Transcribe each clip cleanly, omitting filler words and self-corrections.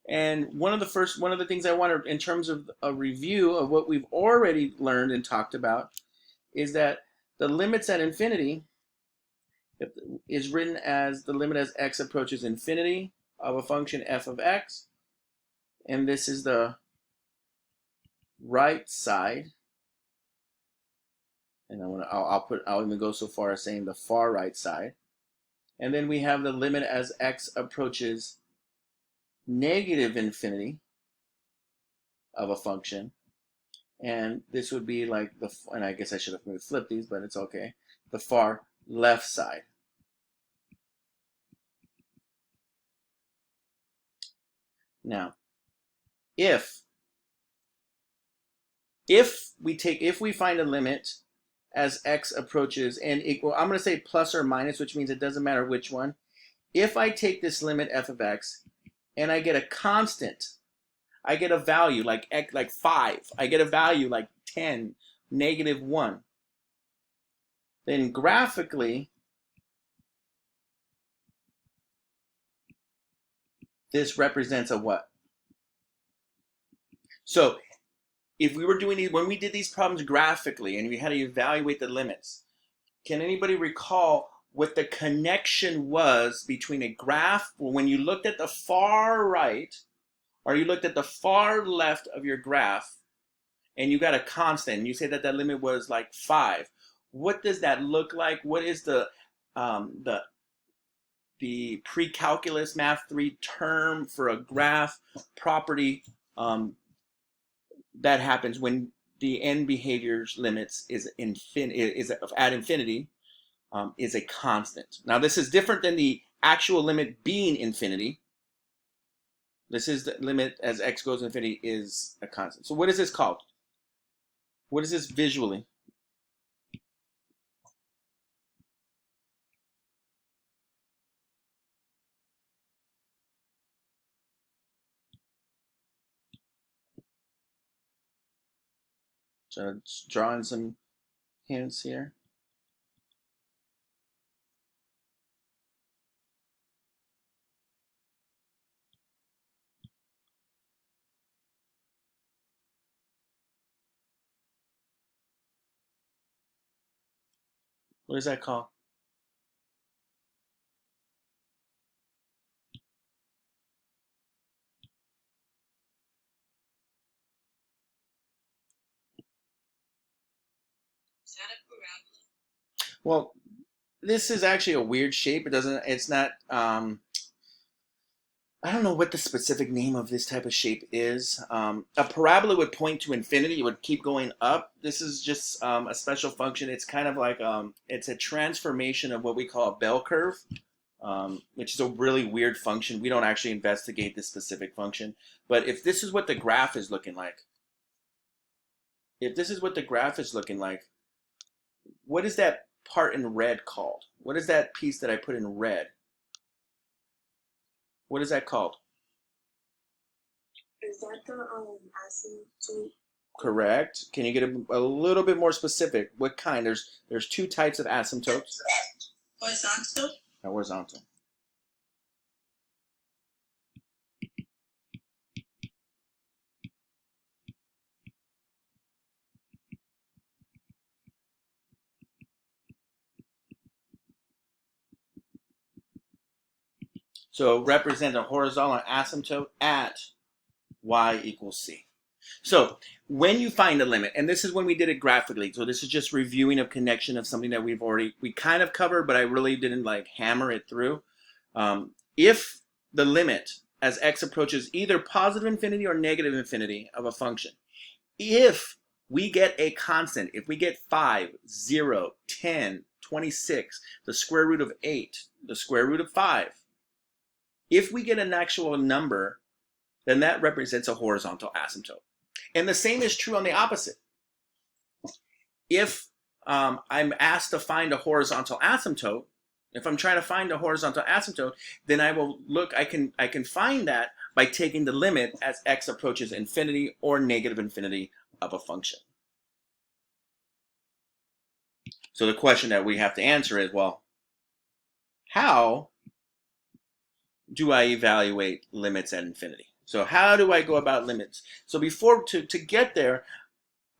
And one of the things I want to, in terms of a review of what we've already learned and talked about, is that the limits at infinity is written as the limit as x approaches infinity of a function f of x, and this is the right side. And I'll even go so far as saying the far right side. And then we have the limit as x approaches negative infinity of a function. And this would be like and I guess I should have maybe flipped these, but it's okay. The far left side. Now, if we find a limit as x approaches and equal, I'm going to say plus or minus, which means it doesn't matter which one. If I take this limit f of x and I get a constant, I get a value like 5, I get a value like 10, -1, then graphically this represents a what? So if we were doing these, when we did these problems graphically and we had to evaluate the limits, can anybody recall what the connection was between a graph when you looked at the far right or you looked at the far left of your graph and you got a constant and you say that that limit was like 5? What does that look like? What is the pre-calculus math 3 term for a graph property that happens when the end behavior's limits is at infinity, is a constant. Now this is different than the actual limit being infinity. This is the limit as x goes to infinity is a constant. So what is this called? What is this visually? So drawing some hints here. What is that called? Is that a parabola? Well, this is actually a weird shape. It's not, I don't know what the specific name of this type of shape is. A parabola would point to infinity. It would keep going up. This is just a special function. It's kind of like, it's a transformation of what we call a bell curve, which is a really weird function. We don't actually investigate this specific function. But if this is what the graph is looking like, what is that part in red called? What is that piece that I put in red? What is that called? Is that the asymptote? Correct. Can you get a little bit more specific? What kind? There's 2 types of asymptotes. Horizontal? Horizontal. So represent a horizontal asymptote at y equals c. So when you find a limit, and this is when we did it graphically, so this is just reviewing of connection of something that we kind of covered, but I really didn't like hammer it through. If the limit as x approaches either positive infinity or negative infinity of a function, if we get a constant, if we get 5, 0, 10, 26, the square root of 8, the square root of 5, if we get an actual number, then that represents a horizontal asymptote. And the same is true on the opposite. If I'm asked to find a horizontal asymptote, if I'm trying to find a horizontal asymptote, then I will look, I can find that by taking the limit as x approaches infinity or negative infinity of a function. So the question that we have to answer is, well, how do I evaluate limits at infinity? So how do I go about limits? So before to get there,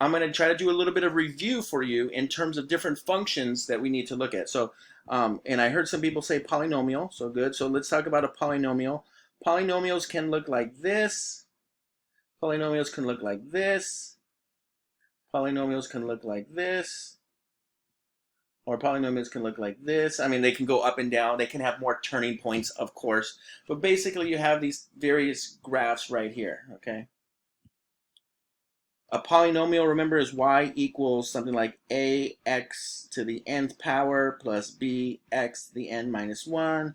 I'm going to try to do a little bit of review for you in terms of different functions that we need to look at. So, and I heard some people say polynomial, so good. So let's talk about a polynomial. Polynomials can look like this. Polynomials can look like this. Polynomials can look like this. Or polynomials can look like this. I mean, they can go up and down. They can have more turning points, of course. But basically, you have these various graphs right here, okay? A polynomial, remember, is y equals something like ax to the nth power plus bx to the n minus 1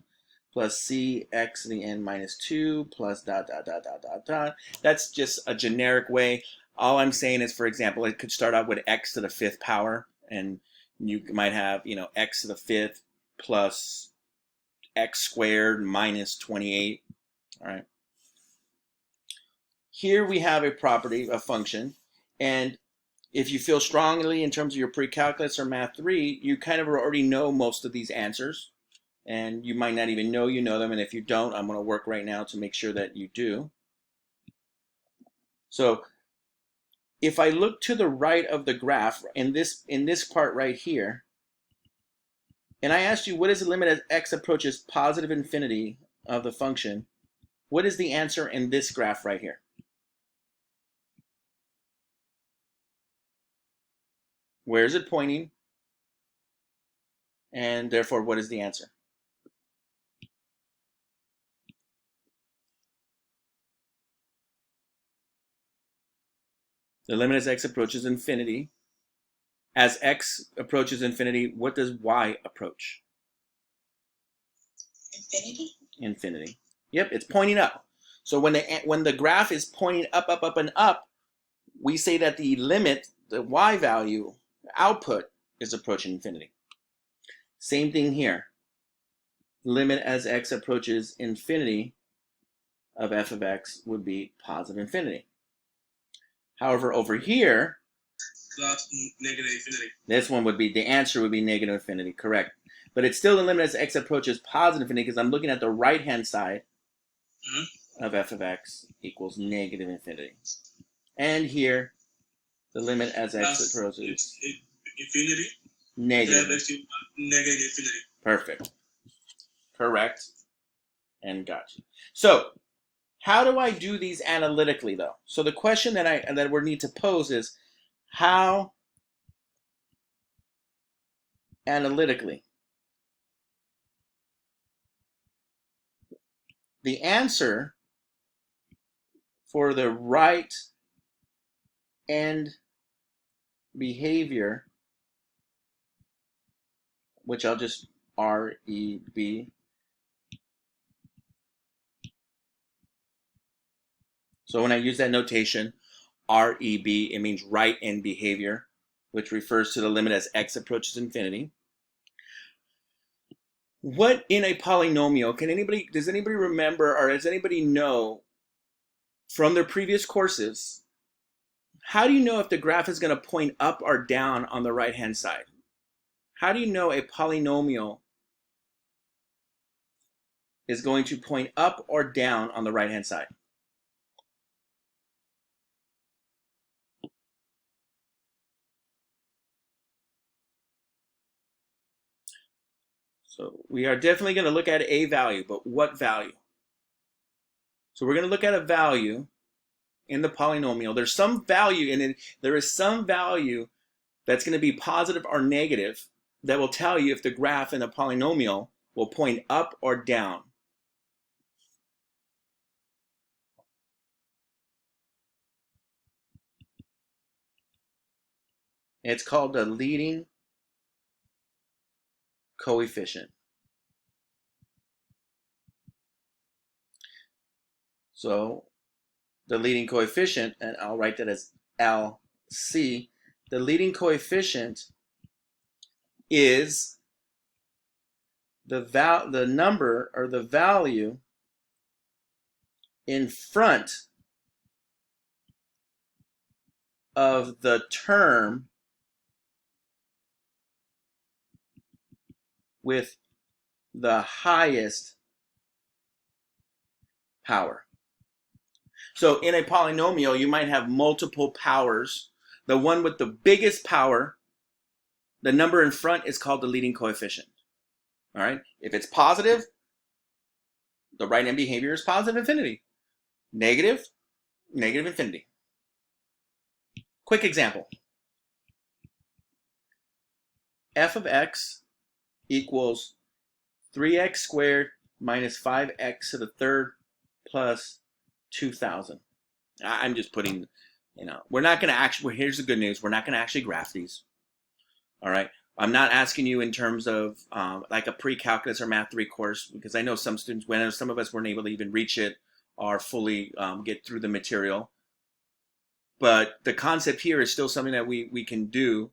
plus cx to the n minus 2 plus dot, dot, dot, dot, dot, dot. That's just a generic way. All I'm saying is, for example, it could start out with x to the 5th power, and you might have, x to the 5th plus x squared minus 28, all right? Here we have a property, a function, and if you feel strongly in terms of your pre-calculus or math 3, you kind of already know most of these answers, and you might not even know you know them, and if you don't, I'm going to work right now to make sure that you do. So if I look to the right of the graph in this part right here, and I asked you what is the limit as x approaches positive infinity of the function, what is the answer in this graph right here? Where is it pointing? And therefore, what is the answer? The limit as x approaches infinity. As x approaches infinity, what does y approach? Infinity? Infinity. Yep, it's pointing up. So when the graph is pointing up, up, up, and up, we say that the limit, the y value, output, is approaching infinity. Same thing here. Limit as x approaches infinity of f of x would be positive infinity. However, over here, negative infinity. This one would be, the answer would be negative infinity, correct. But it's still the limit as x approaches positive infinity because I'm looking at the right-hand side of f of x equals negative infinity. And here, the limit as x approaches infinity. negative Infinity. Perfect. Correct. And gotcha. So, how do I do these analytically, though? So the question that we need to pose is, how analytically? The answer for the right end behavior, which I'll just REB. So when I use that notation, REB, it means right end behavior, which refers to the limit as x approaches infinity. What in a polynomial, does anybody remember, or does anybody know from their previous courses, how do you know if the graph is going to point up or down on the right-hand side? How do you know a polynomial is going to point up or down on the right-hand side? So we are definitely going to look at a value, but what value? So we're going to look at a value in the polynomial. There's some value in it. There is some value that's going to be positive or negative that will tell you if the graph in a polynomial will point up or down. It's called the leading coefficient. So the leading coefficient, and I'll write that as LC, the leading coefficient is the number or the value in front of the term with the highest power. So in a polynomial, you might have multiple powers. The one with the biggest power, the number in front is called the leading coefficient. All right. If it's positive, the right end behavior is positive infinity. Negative, negative infinity. Quick example. F of x equals 3x squared minus 5x to the third plus 2,000. I'm just putting, we're not going to actually, here's the good news. We're not going to actually graph these. All right. I'm not asking you in terms of like a pre-calculus or math 3 course, because I know some students, when some of us weren't able to even reach it or fully get through the material. But the concept here is still something that we can do.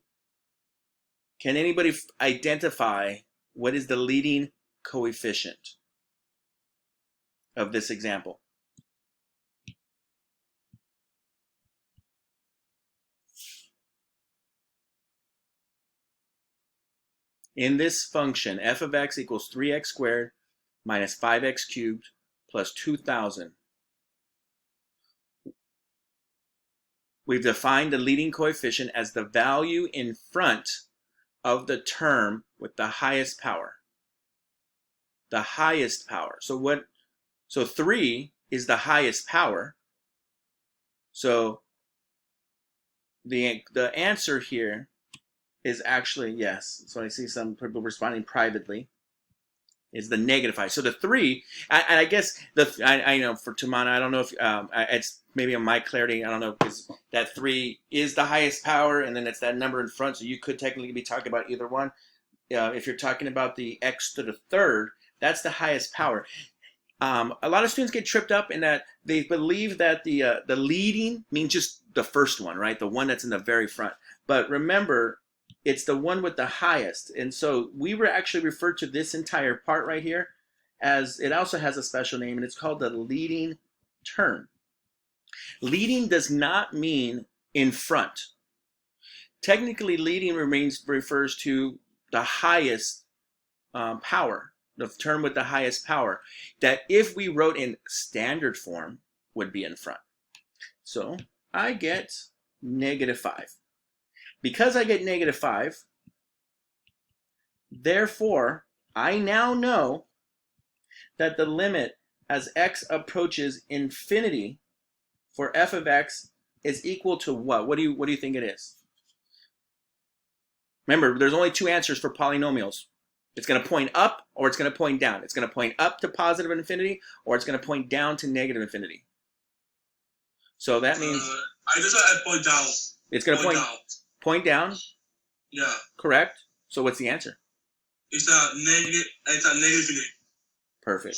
Can anybody identify what is the leading coefficient of this example? In this function, f of x equals 3x squared minus 5x cubed plus 2,000. We've defined the leading coefficient as the value in front of the term with the highest power. The highest power. So 3 is the highest power. So the answer here is actually yes. So I see some people responding privately. Is the negative 5. So the 3, and I guess I know for Tumana, I don't know if it's maybe on my clarity, I don't know, because that 3 is the highest power, and then it's that number in front, so you could technically be talking about either one. If you're talking about the x to the third, that's the highest power. A lot of students get tripped up in that they believe that the leading means just the first one, right? The one that's in the very front. But remember, it's the one with the highest. And so we were actually referred to this entire part right here as, it also has a special name, and it's called the leading term. Leading does not mean in front. Technically, leading refers to the highest power, the term with the highest power, that if we wrote in standard form would be in front. So I get negative 5. Because I get negative 5, therefore, I now know that the limit as x approaches infinity for f of x is equal to what? What do you think it is? Remember, there's only 2 answers for polynomials. It's going to point up or it's going to point down. It's going to point up to positive infinity or it's going to point down to negative infinity. So that means I just said point down. It's going to point down. Yeah. Correct. So what's the answer? It's a negative infinity. Perfect.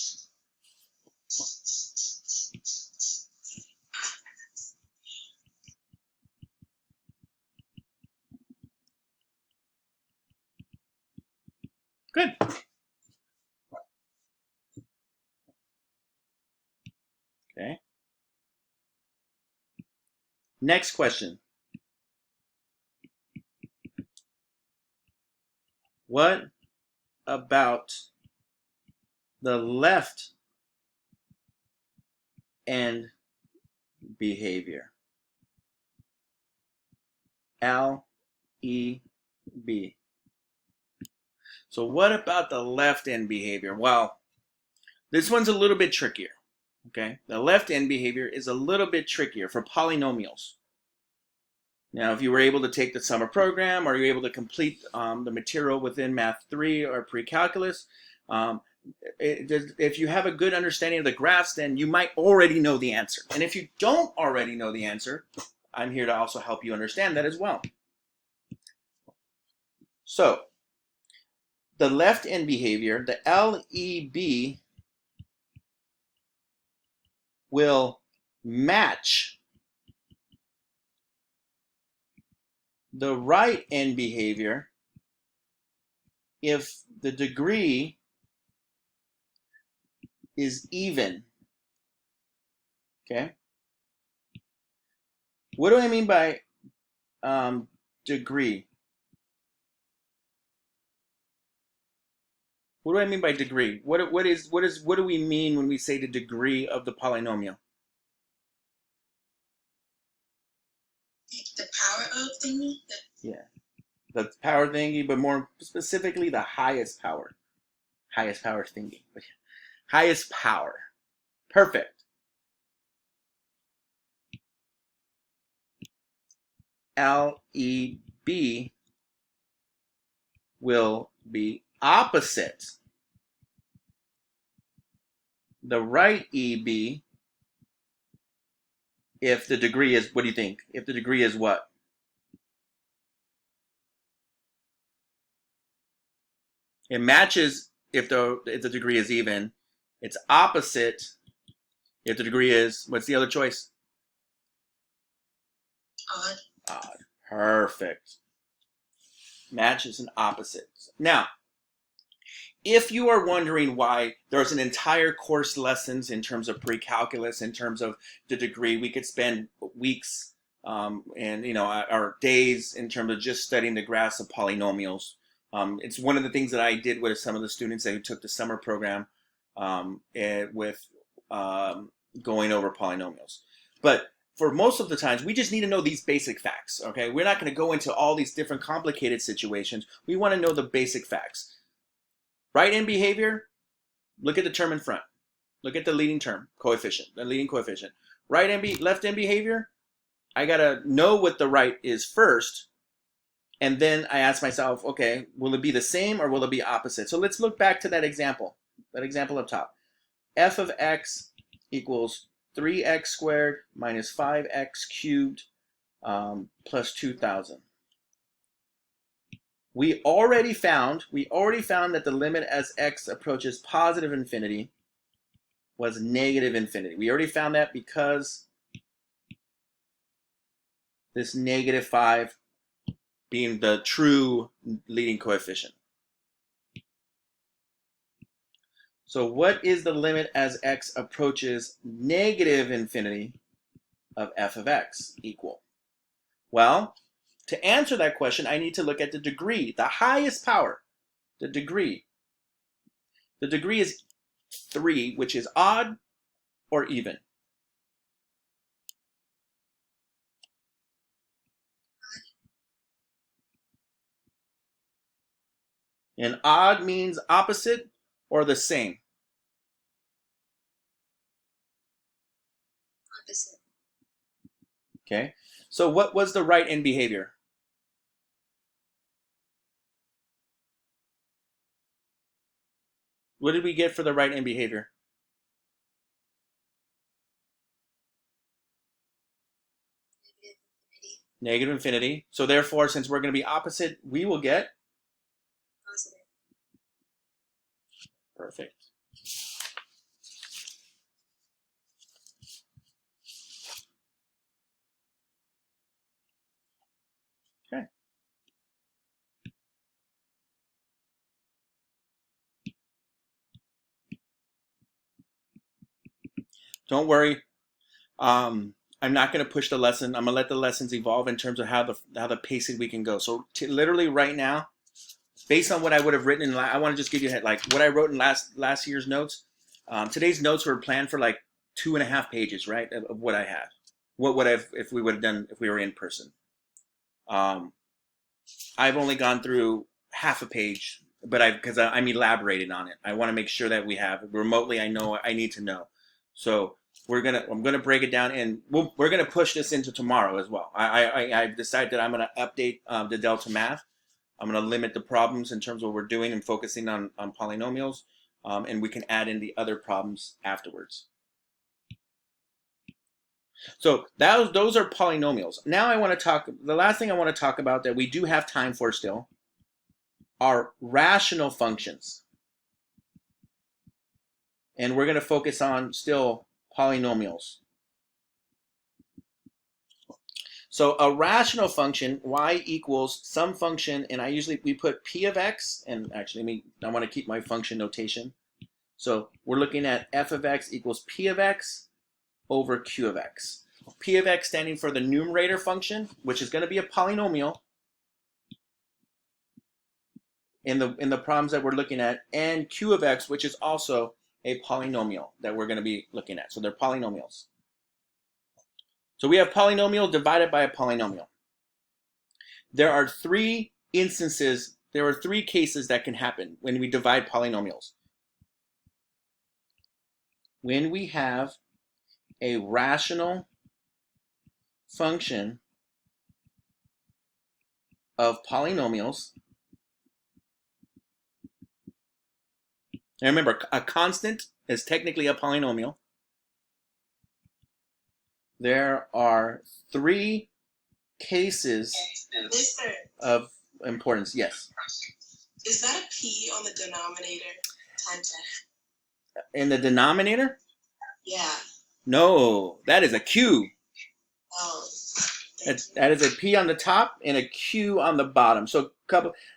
Good. Okay. Next question. What about the left end behavior? L, E, B. So what about the left end behavior? Well, this one's a little bit trickier. Okay, the left end behavior is a little bit trickier for polynomials. Now, if you were able to take the summer program or you're able to complete the material within Math 3 or pre-calculus, if you have a good understanding of the graphs, then you might already know the answer. And if you don't already know the answer, I'm here to also help you understand that as well. So, the left end behavior, the LEB, will match the right end behavior if the degree is even. Okay? What do I mean by degree? What do I mean by degree? What do we mean when we say the degree of the polynomial? of thingy? Yeah. The power thingy, but more specifically the highest power. Highest power thingy. Highest power. Perfect. LEB will be opposite the right EB if the degree is, what do you think? If the degree is what? It matches if the degree is even. It's opposite if the degree is, what's the other choice? Odd. Odd. Perfect. Matches and opposites. Now, if you are wondering why there's an entire course lessons in terms of pre-calculus, in terms of the degree, we could spend weeks and our days in terms of just studying the graphs of polynomials. It's one of the things that I did with some of the students that took the summer program with going over polynomials. But for most of the times, we just need to know these basic facts, okay? We're not going to go into all these different complicated situations. We want to know the basic facts. Right end behavior, look at the term in front. Look at the leading term, coefficient, the leading coefficient. Right end, left end behavior, I got to know what the right is first, and then I ask myself, okay, will it be the same or will it be opposite? So let's look back to that example up top. F of x equals 3x squared minus 5x cubed plus 2,000. We already found that the limit as x approaches positive infinity was negative infinity. We already found that because this negative 5 being the true leading coefficient. So what is the limit as x approaches negative infinity of f of x equal? Well, to answer that question, I need to look at the degree, the highest power, the degree. The degree is 3, which is odd or even. And odd means opposite or the same. Opposite. Okay, so what was the right end behavior? What did we get for the right end behavior? Negative infinity. So therefore, since we're going to be opposite, we will get Positive. Perfect. Okay. Don't worry. I'm not going to push the lesson. I'm going to let the lessons evolve in terms of how the pacing we can go. So literally right now, based on what I would have written in, I want to just give you like what I wrote in last year's notes. Today's notes were planned for like 2.5 pages, right, of what I had. What would have if we would have done if we were in person. I've only gone through half a page, but because I'm elaborating on it. I want to make sure that we have remotely. I know I need to know, so I'm gonna break it down, and we're gonna push this into tomorrow as well. I decided that I'm gonna update the Delta Math. I'm gonna limit the problems in terms of what we're doing and focusing on polynomials, and we can add in the other problems afterwards. So those are polynomials. Now I want to talk, the last thing I want to talk about that we do have time for still are rational functions. And we're going to focus on still polynomials. So a rational function, y equals some function, and we put p of x, and actually I want to keep my function notation. So we're looking at f of x equals p of x over q of x. P of x standing for the numerator function, which is going to be a polynomial in the problems that we're looking at, and q of x, which is also a polynomial that we're going to be looking at. So they're polynomials. So we have polynomial divided by a polynomial. there are three instances, there are three cases that can happen when we divide polynomials. When we have a rational function of polynomials, and remember, a constant is technically a polynomial. There are three cases Mister, of importance. Yes. is that a P on the denominator? Times F. In the denominator? Yeah. No, that is a Q. Oh. Thank you. That is a P on the top and a Q on the bottom. So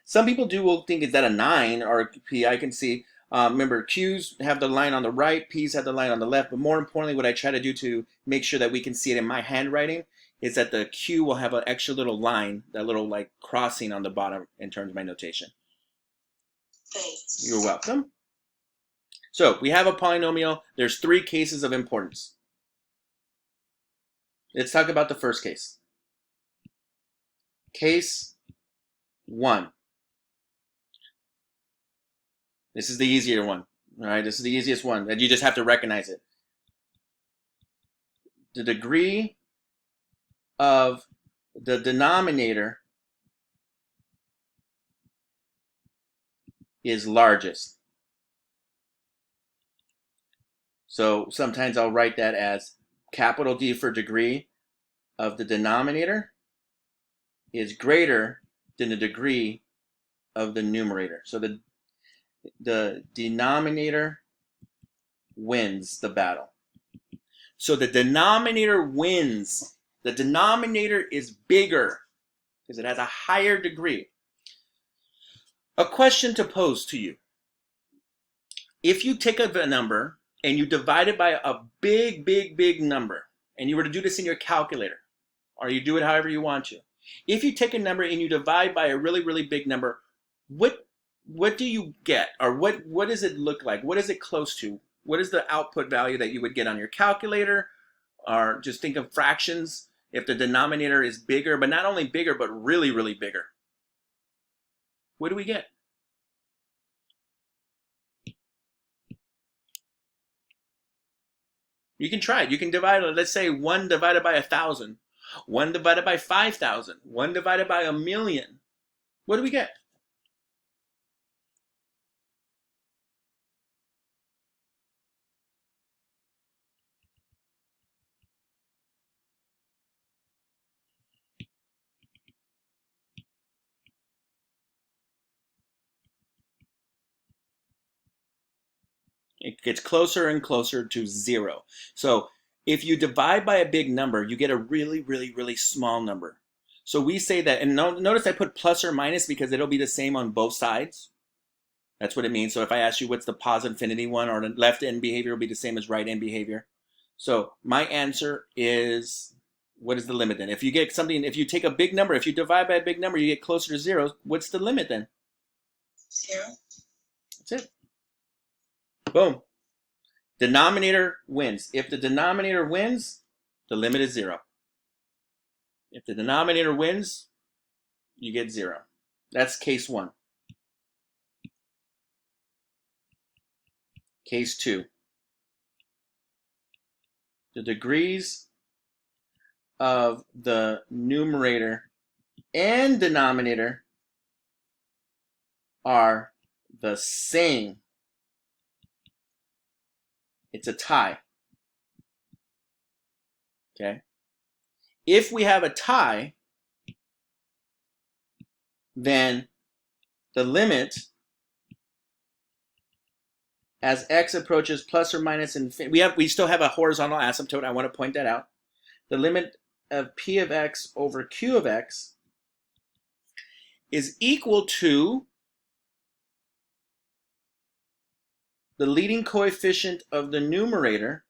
some people will think, is that a 9 or a P? I can see. Remember, Q's have the line on the right, P's have the line on the left. But more importantly, what I try to do to make sure that we can see it in my handwriting is that the Q will have an extra little line, that little like crossing on the bottom in terms of my notation. Thanks. You're welcome. So we have a polynomial. There's three cases of importance. Let's talk about the first case. Case 1. This is the easier one. All right, this is the easiest one, and you just have to recognize it. The degree of the denominator is largest. So sometimes I'll write that as capital D for degree of the denominator is greater than the degree of the numerator. So the denominator wins the battle. So the denominator wins. The denominator is bigger because it has a higher degree. A question to pose to you. If you take a number and you divide it by a big number, and you were to do this in your calculator, or you do it however you want to. If you take a number and you divide by a really big number, what do you get? Or what does it look like? What is it close to? What is the output value that you would get on your calculator? Or just think of fractions. If the denominator is bigger, but not only bigger, but really bigger, what do we get? You can try it. You can divide it. Let's say 1 divided by 1,000, 1 divided by 5,000, 1 divided by 1,000,000. What do we get? It gets closer and closer to 0. So if you divide by a big number, you get a really small number. So we say that, and notice I put plus or minus because it'll be the same on both sides. That's what it means. So if I ask you what's the positive infinity one, or the left end behavior will be the same as right end behavior. So my answer is, what is the limit then? If you get something, if you take a big number, if you divide by a big number, you get closer to 0. What's the limit then? 0. That's it. Boom. Denominator wins. If the denominator wins, the limit is 0. If the denominator wins, you get 0. That's case 1. Case 2. The degrees of the numerator and denominator are the same. It's a tie. Okay? If we have a tie, then the limit as x approaches plus or minus infinity, we still have a horizontal asymptote. I want to point that out. The limit of p of x over q of x is equal to the leading coefficient of the numerator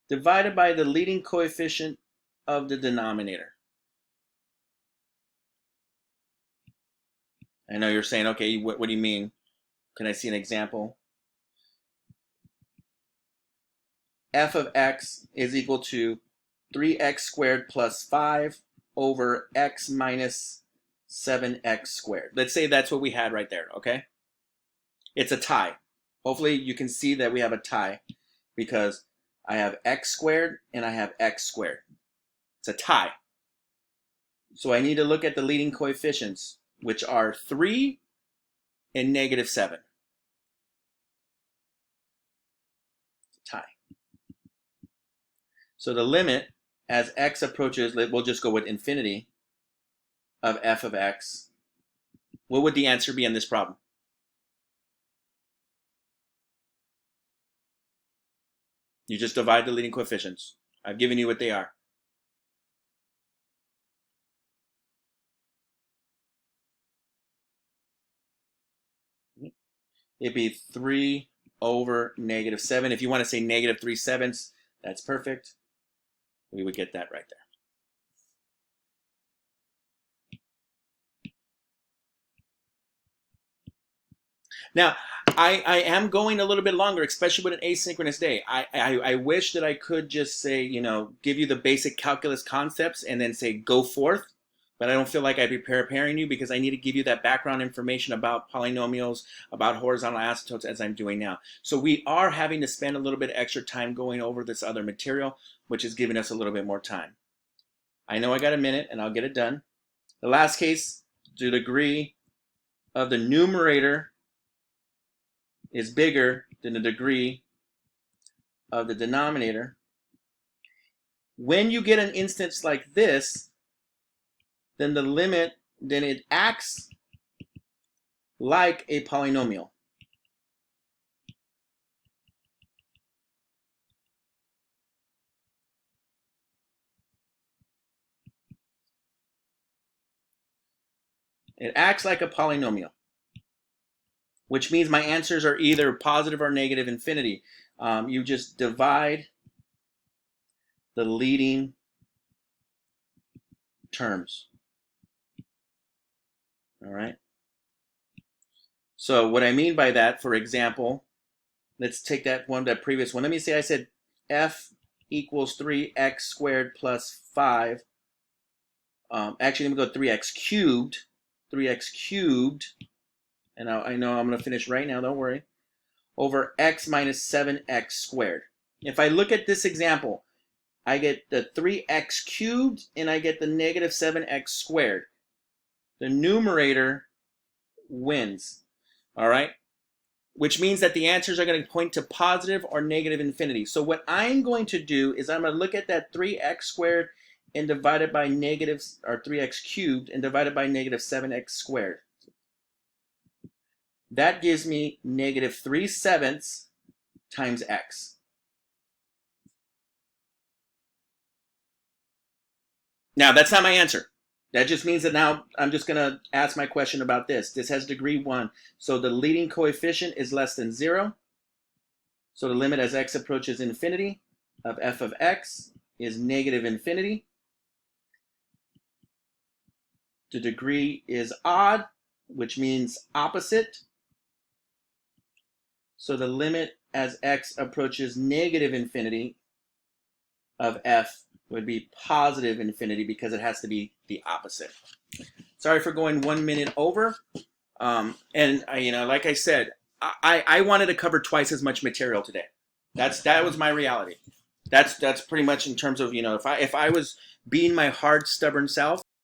divided by the leading coefficient of the denominator. I know you're saying, okay, what do you mean? Can I see an example? F of x is equal to 3x squared plus 5 over x minus 7x squared. Let's say that's what we had right there, okay? It's a tie. Hopefully you can see that we have a tie because I have x squared and I have x squared. It's a tie. So I need to look at the leading coefficients, which are 3 and negative 7. It's a tie. So the limit as x approaches, we'll just go with infinity, of f of x. What would the answer be in this problem? You just divide the leading coefficients. I've given you what they are. It'd be 3 over negative 7. If you want to say negative 3/7, that's perfect. We would get that right there. Now, I am going a little bit longer, especially with an asynchronous day. I wish that I could just say, you know, give you the basic calculus concepts and then say go forth. But I don't feel like I'd be preparing you because I need to give you that background information about polynomials, about horizontal asymptotes as I'm doing now. So we are having to spend a little bit extra time going over this other material, which is giving us a little bit more time. I know I got a minute and I'll get it done. The last case, the degree of the numerator is bigger than the degree of the denominator. When you get an instance like this, then the limit, then it acts like a polynomial. It acts like a polynomial, which means my answers are either positive or negative infinity. You just divide the leading terms. All right. So what I mean by that, for example, let's take that previous one. Let me say I said f equals 3x squared plus 5. Actually, let me go 3x cubed. 3x cubed. And I know I'm going to finish right now, don't worry. Over x minus 7x squared. If I look at this example, I get the 3x cubed and I get the negative 7x squared. The numerator wins, all right? Which means that the answers are going to point to positive or negative infinity. So what I'm going to do is I'm going to look at that 3x squared and divide it by negative, or 3x cubed and divide it by negative 7x squared. That gives me negative 3/7 times x. Now, that's not my answer. That just means that now I'm just going to ask my question about this. This has degree 1. So the leading coefficient is less than 0. So the limit as x approaches infinity of f of x is negative infinity. The degree is odd, which means opposite. So the limit as x approaches negative infinity of f would be positive infinity because it has to be the opposite. Sorry for going 1 minute over. And like I said, I wanted to cover twice as much material today. That was my reality. That's pretty much in terms of, if I was being my hard, stubborn self,